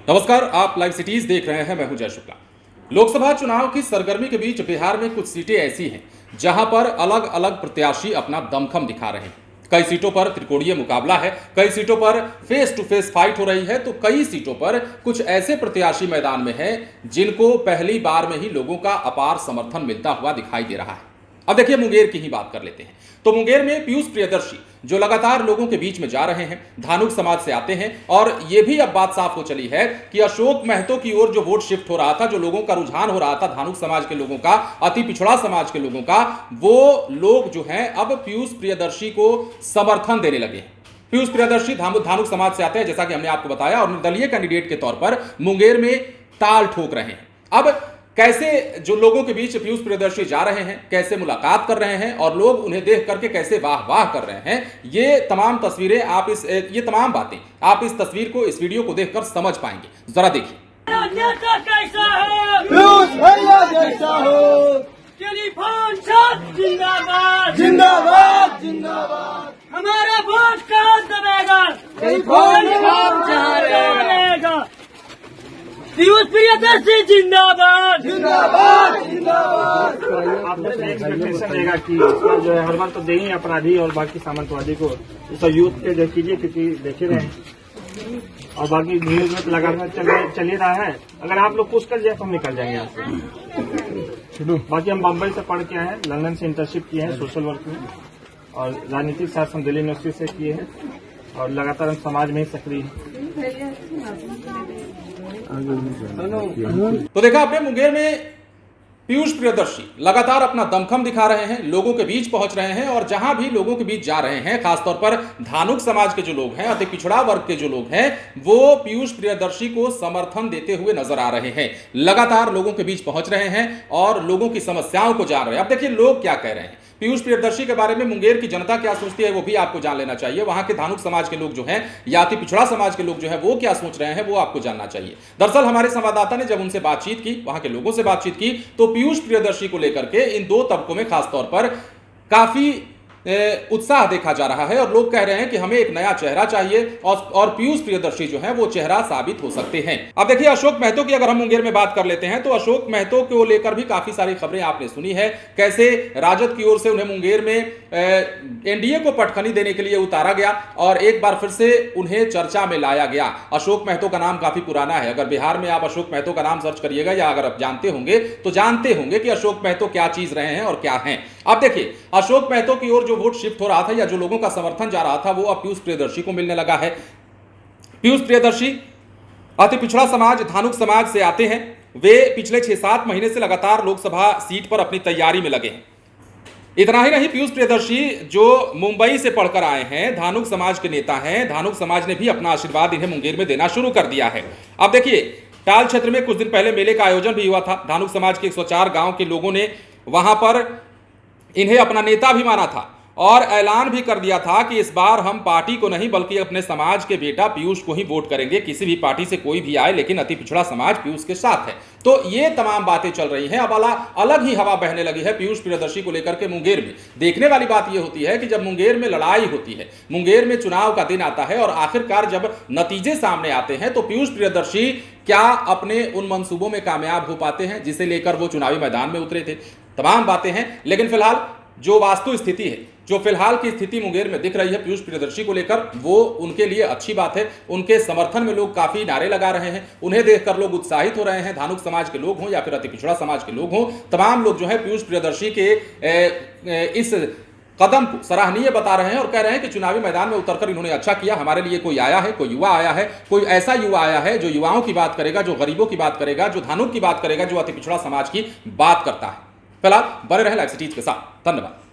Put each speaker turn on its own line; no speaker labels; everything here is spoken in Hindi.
नमस्कार, आप लाइव सिटीज देख रहे हैं। मैं हूं जय शुक्ला। लोकसभा चुनाव की सरगर्मी के बीच बिहार में कुछ सीटें ऐसी हैं जहां पर अलग अलग प्रत्याशी अपना दमखम दिखा रहे हैं। कई सीटों पर त्रिकोणीय मुकाबला है, कई सीटों पर फेस टू फेस फाइट हो रही है, तो कई सीटों पर कुछ ऐसे प्रत्याशी मैदान में हैं जिनको पहली बार में ही लोगों का अपार समर्थन मिलता हुआ दिखाई दे रहा है। अब देखिए, मुंगेर की ही बात कर लेते हैं। तो मुंगेर में पीयूष प्रियदर्शी जो लगातार लोगों के बीच में जा रहे हैं, धानुक समाज से आते हैं, और यह भी अब बात साफ हो चली है कि अशोक महतो की ओर जो वोट शिफ्ट हो रहा था, जो लोगों का रुझान हो रहा था, धानुक समाज के लोगों का, अति पिछड़ा समाज के लोगों का, वो लोग जो हैं अब पीयूष प्रियदर्शी को समर्थन देने लगे हैं। पीयूष प्रियदर्शी धानुक समाज से आते हैं, जैसा कि हमने आपको बताया, और निर्दलीय कैंडिडेट के तौर पर मुंगेर में ताल ठोक रहे हैं। अब कैसे जो लोगों के बीच पीयूष प्रियदर्शी जा रहे हैं, कैसे मुलाकात कर रहे हैं और लोग उन्हें देख करके कैसे वाह वाह कर रहे हैं, ये तमाम तस्वीरें ये तमाम बातें आप इस तस्वीर को, इस वीडियो को देखकर समझ पाएंगे। जरा देखिए।
जिंदाबाद जिंदाबाद जिंदाबाद, हमारा वोट कौन दबेगा, पीयूष प्रियदर्शी जिंदाबाद जिंदाबाद जिंदाबाद।
आपने एक्सपेक्टेशन रहेगा कि इसमें जो है हर बार तो देंगे अपराधी और बाकी सामंतवादी को, तो यूथ के जो कीजिए, क्योंकि देखे रहे हैं और बाकी न्यूज में लगातार चल ही रहा है। अगर आप लोग पुश कर जाए तो हम निकल जाएंगे यहाँ से। बाकी हम बम्बई से पढ़ के आए हैं, लंदन से इंटर्नशिप किए हैं सोशल वर्क में, और राजनीतिक शास्त्र दिल्ली यूनिवर्सिटी से किए हैं, और लगातार हम समाज में ही सक्रिय हैं।
तो देखा आपने, मुंगेर में पीयूष प्रियदर्शी लगातार अपना दमखम दिखा रहे हैं, लोगों के बीच पहुंच रहे हैं, और जहां भी लोगों के बीच जा रहे हैं, खासतौर पर धानुक समाज के जो लोग हैं, अति पिछड़ा वर्ग के जो लोग हैं, वो पीयूष प्रियदर्शी को समर्थन देते हुए नजर आ रहे हैं। लगातार लोगों के बीच पहुंच रहे हैं और लोगों की समस्याओं को जान रहे हैं। अब देखिए लोग क्या कह रहे हैं, पीयूष प्रियदर्शी के बारे में मुंगेर की जनता क्या सोचती है, वो भी आपको जान लेना चाहिए। वहां के धानुक समाज के लोग जो हैं, या अति पिछड़ा समाज के लोग जो हैं, वो क्या सोच रहे हैं, वो आपको जानना चाहिए। दरअसल हमारे संवाददाता ने जब उनसे बातचीत की, वहां के लोगों से बातचीत की, तो पीयूष प्रियदर्शी को लेकर के इन दो तबकों में खासतौर पर काफी उत्साह देखा जा रहा है, और लोग कह रहे हैं कि हमें एक नया चेहरा चाहिए, और पीयूष प्रियदर्शी जो है वो चेहरा साबित हो सकते हैं। अब देखिए, अशोक महतो की अगर हम मुंगेर में बात कर लेते हैं, तो अशोक महतो को लेकर भी काफी सारी खबरें आपने सुनी है, कैसे राजद की ओर से उन्हें मुंगेर में एनडीए को पटखनी देने के लिए उतारा गया, और एक बार फिर से उन्हें चर्चा में लाया गया। अशोक महतो का नाम काफी पुराना है, अगर बिहार में आप अशोक महतो का नाम सर्च करिएगा, या अगर आप जानते होंगे तो जानते होंगे कि अशोक महतो क्या चीज रहे हैं और क्या हैं। अब देखिए, अशोक महतो की ओर जो वोट शिफ्ट हो रहा था, या जो लोगों का समर्थन जा रहा था, वो अब पीयूष प्रियदर्शी को मिलने लगा है। पीयूष प्रियदर्शी अति पिछड़ा समाज, धानुक समाज से आते हैं। वे पिछले 6-7 महीने से लगातार लोकसभा सीट पर अपनी तैयारी में लगे हैं। इतना ही नहीं, पीयूष प्रियदर्शी जो मुंबई से पढ़कर आए हैं, धानुक समाज के नेता हैं, धानुक समाज ने भी अपना आशीर्वाद इन्हें मुंगेर में देना शुरू कर दिया है। अब देखिए, टाल क्षेत्र में कुछ दिन पहले मेले का आयोजन भी हुआ था। धानुक समाज के 104 गांव के लोगों ने वहां पर इन्हें अपना नेता भी माना था, और ऐलान भी कर दिया था कि इस बार हम पार्टी को नहीं बल्कि अपने समाज के बेटा पीयूष को ही वोट करेंगे, किसी भी पार्टी से कोई भी आए, लेकिन अति पिछड़ा समाज पीयूष के साथ है। तो ये तमाम बातें चल रही हैं। अब अलग ही हवा बहने लगी है पीयूष प्रियदर्शी को लेकर के मुंगेर में। देखने वाली बात यह होती है कि जब मुंगेर में लड़ाई होती है, मुंगेर में चुनाव का दिन आता है, और आखिरकार जब नतीजे सामने आते हैं, तो पीयूष प्रियदर्शी क्या अपने उन मंसूबों में कामयाब हो पाते हैं जिसे लेकर वो चुनावी मैदान में उतरे थे। तमाम बातें हैं, लेकिन फिलहाल जो वास्तु स्थिति है, जो फिलहाल की स्थिति मुंगेर में दिख रही है पीयूष प्रियदर्शी को लेकर, वो उनके लिए अच्छी बात है। उनके समर्थन में लोग काफी नारे लगा रहे हैं, उन्हें देखकर लोग उत्साहित हो रहे हैं। धानुक समाज के लोग हों या फिर अति पिछड़ा समाज के लोग हों, तमाम लोग जो है पीयूष प्रियदर्शी के इस कदम को सराहनीय बता रहे हैं, और कह रहे हैं कि चुनावी मैदान में उतरकर इन्होंने अच्छा किया। हमारे लिए कोई आया है, कोई युवा आया है, कोई ऐसा युवा आया है जो युवाओं की बात करेगा, जो गरीबों की बात करेगा, जो धानुक की बात करेगा, जो अति पिछड़ा समाज की बात करता है। फिलहाल बने रहे लाइव सिटीज के साथ। धन्यवाद।